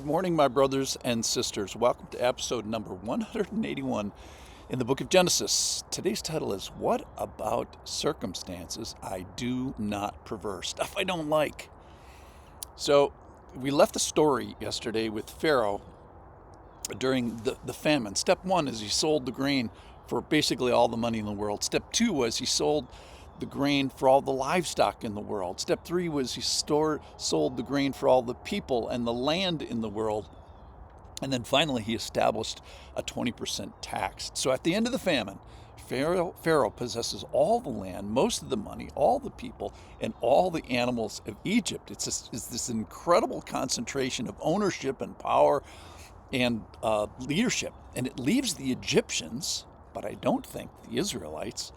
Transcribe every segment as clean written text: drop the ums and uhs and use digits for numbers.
Good morning, my brothers and sisters. Welcome to episode number 181 in the book of Genesis. Today's title is What About Circumstances I Do Not Prefer? Stuff I don't like. So, we left the story yesterday with Pharaoh during the famine. Step one is he sold the grain for basically all the money in the world. Step two was he sold the grain for all the livestock in the world. Step three was he sold the grain for all the people and the land in the world. And then finally he established a 20% tax. So at the end of the famine, Pharaoh possesses all the land, most of the money, all the people, and all the animals of Egypt. It's this incredible concentration of ownership and power and leadership. And it leaves the Egyptians, but I don't think the Israelites,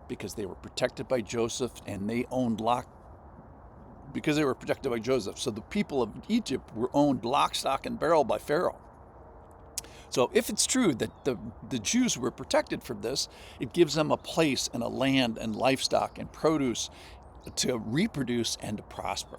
because they were protected by Joseph and they owned because they were protected by Joseph. So the people of Egypt were owned lock, stock, and barrel by Pharaoh. So if it's true that the Jews were protected from this, it gives them a place and a land and livestock and produce to reproduce and to prosper.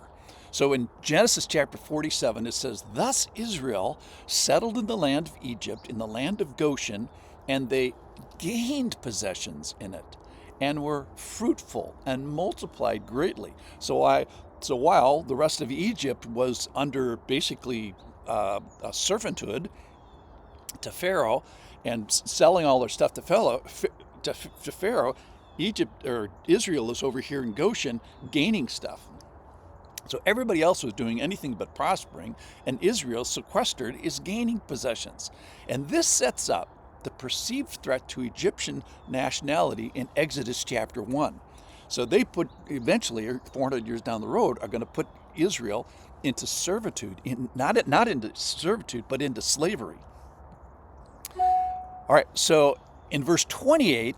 So in Genesis chapter 47, it says, "Thus Israel settled in the land of Egypt, in the land of Goshen, and they gained possessions in it, and were fruitful and multiplied greatly." So while the rest of Egypt was under basically a servanthood to Pharaoh and selling all their stuff to Pharaoh, Israel is over here in Goshen gaining stuff. So everybody else was doing anything but prospering, and Israel, sequestered, is gaining possessions. And this sets up the perceived threat to Egyptian nationality in Exodus chapter 1. So they eventually, 400 years down the road, are going to put Israel into servitude, not into servitude, but into slavery. All right, so in verse 28,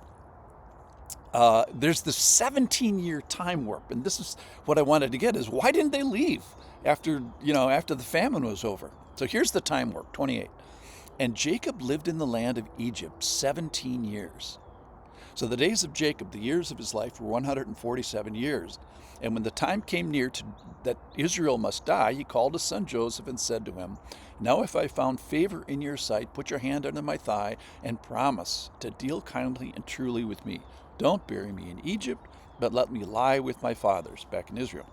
there's this 17-year time warp, and this is what I wanted to get, is why didn't they leave after the famine was over? So here's the time warp, 28. "And Jacob lived in the land of Egypt 17 years. So the days of Jacob, the years of his life, were 147 years. And when the time came near that Israel must die, he called his son Joseph and said to him, 'Now if I found favor in your sight, put your hand under my thigh and promise to deal kindly and truly with me. Don't bury me in Egypt, but let me lie with my fathers,'" back in Israel.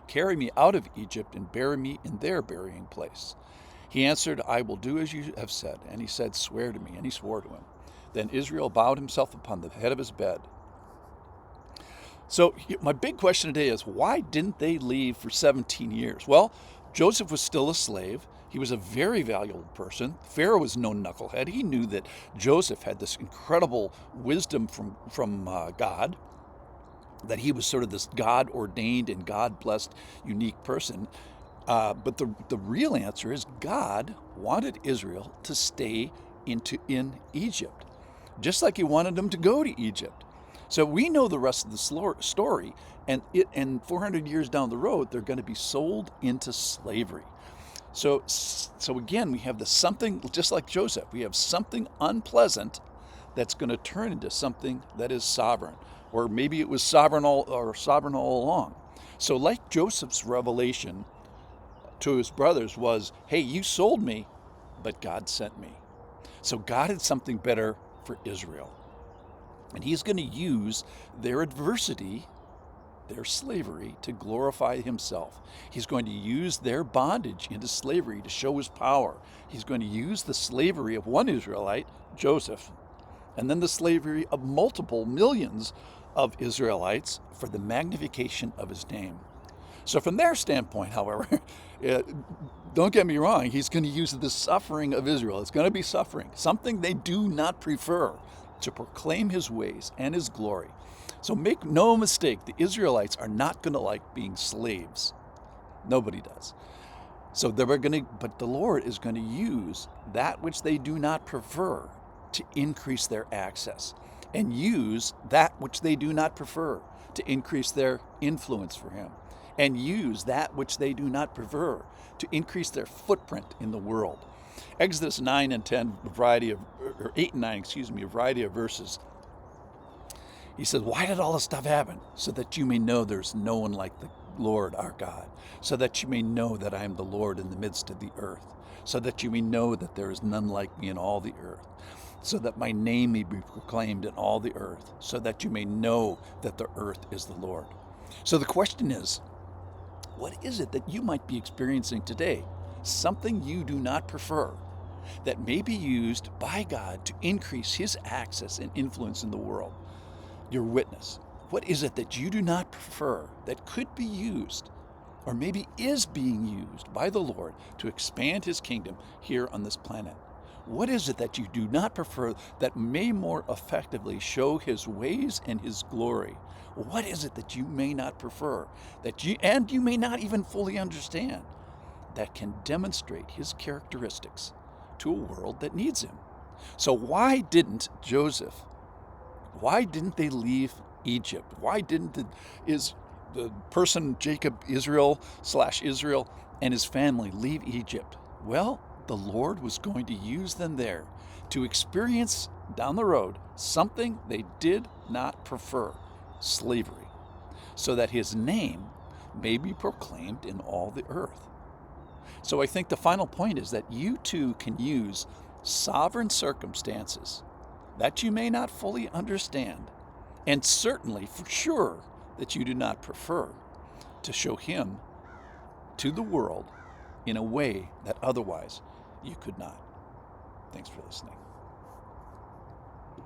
"'Carry me out of Egypt and bury me in their burying place.' He answered, 'I will do as you have said.' And he said, 'Swear to me.' And he swore to him. Then Israel bowed himself upon the head of his bed." So my big question today is, why didn't they leave for 17 years? Well, Joseph was still a slave. He was a very valuable person. Pharaoh was no knucklehead. He knew that Joseph had this incredible wisdom from God, that he was sort of this God-ordained and God-blessed, unique person. But the real answer is God wanted Israel to stay in Egypt, just like he wanted them to go to Egypt. So we know the rest of the story, and 400 years down the road, they're going to be sold into slavery. So again, we have something, just like Joseph, we have something unpleasant that's going to turn into something that is sovereign, or maybe it was sovereign all along. So like Joseph's revelation to his brothers was, "Hey, you sold me, but God sent me." So God had something better for Israel. And he's going to use their adversity, their slavery, to glorify himself. He's going to use their bondage into slavery to show his power. He's going to use the slavery of one Israelite, Joseph, and then the slavery of multiple millions of Israelites for the magnification of his name. So from their standpoint, however, don't get me wrong, he's going to use the suffering of Israel. It's going to be suffering, something they do not prefer, to proclaim his ways and his glory. So make no mistake, the Israelites are not going to like being slaves. Nobody does. So but the Lord is going to use that which they do not prefer to increase their access, and use that which they do not prefer to increase their influence for him, and use that which they do not prefer to increase their footprint in the world. Exodus 9 and 10, 8 and 9, a variety of verses. He says, "Why did all this stuff happen? So that you may know there's no one like Lord our God, so that you may know that I am the Lord in the midst of the earth, so that you may know that there is none like me in all the earth, so that my name may be proclaimed in all the earth, so that you may know that the earth is the Lord. So the question is, what is it that you might be experiencing today? Something you do not prefer that may be used by God to increase his access and influence in the world. Your witness. What is it that you do not prefer that could be used, or maybe is being used by the Lord to expand his kingdom here on this planet? What is it that you do not prefer that may more effectively show his ways and his glory? What is it that you may not prefer, that you may not even fully understand, that can demonstrate his characteristics to a world that needs him? So why didn't they leave Egypt? Why didn't the person Jacob, Israel and his family leave Egypt? Well, the Lord was going to use them there to experience down the road something they did not prefer, slavery, so that his name may be proclaimed in all the earth. So I think the final point is that you too can use sovereign circumstances that you may not fully understand, and certainly for sure that you do not prefer, to show him to the world in a way that otherwise you could not. Thanks for listening.